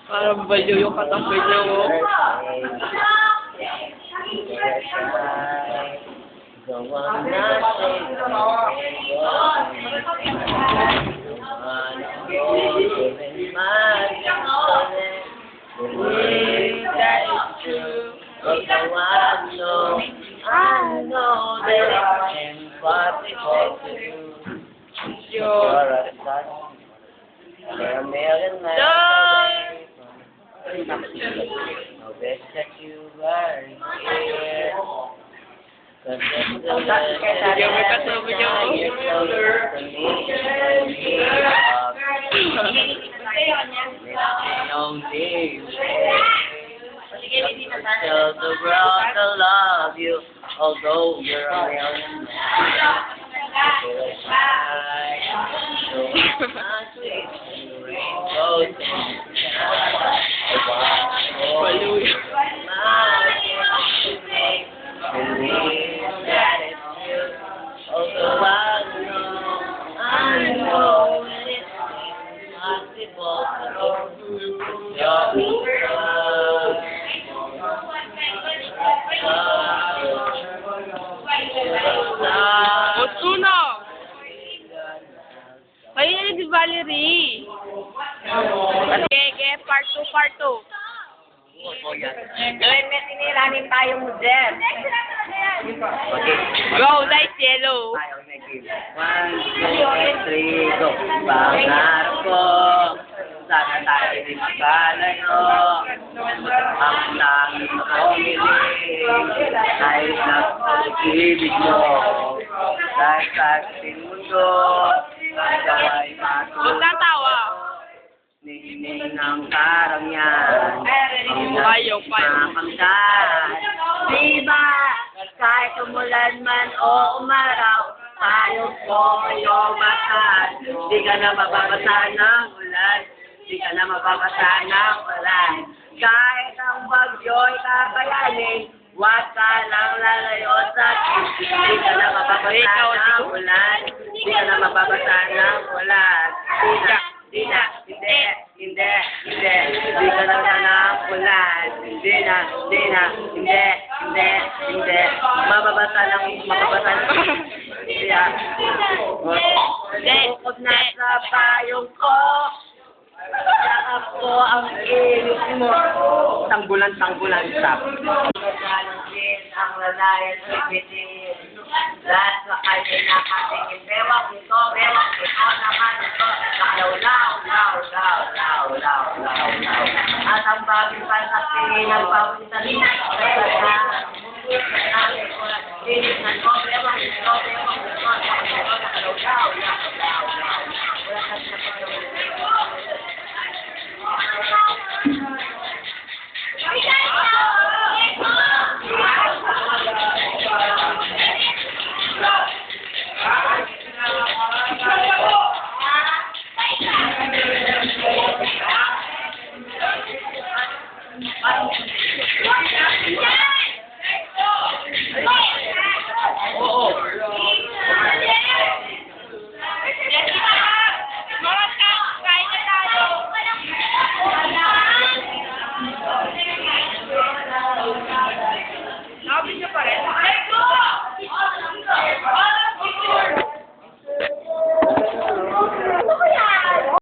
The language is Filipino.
Parang baliw yung katapoy niya, oh. I know that it's impossible to do. You're a son. You're a million miles away. I wish that you were here. Cause it's the love that you're so used to me. Tell the world to love you, although you're a million miles. Sunog! Kayo na si Valerie. Sige, part 2, part 2. Gawin may tiniranin tayong model. Go, light yellow. 1, 2, 3, go. Pangarap ko, sana tayo di magkalayo. Ang langit na pumiling, ay nagpag-ibig mo. Dahil sa ating mundo, ay Huwag matulog. kang tawa. Nining ng karangyan, Payo, payo. makamtan. Diba, kahit umulan man o umaraw, tayo ko yung matan. Di ka na mababasa ng ulan, di ka na mababasa ng ulan. Kahit ang bagyo'y kakayanin, huwag ka lang lalayo sa akin. Di ka na mababasa ng ulan, di ka na mababasa ng ulan. Hindi ka na ng ulan. Hindi. Mababasa ng. Bukod na sa payong ko, yakap ko ang ilis mo. Tanggulan, stop. Galansin ang lalayan sa bitin. Lahat sa kayo nakatingin. Bewang ito naman ito. Law. At ang bagay pa sa tingin ng pawinsan.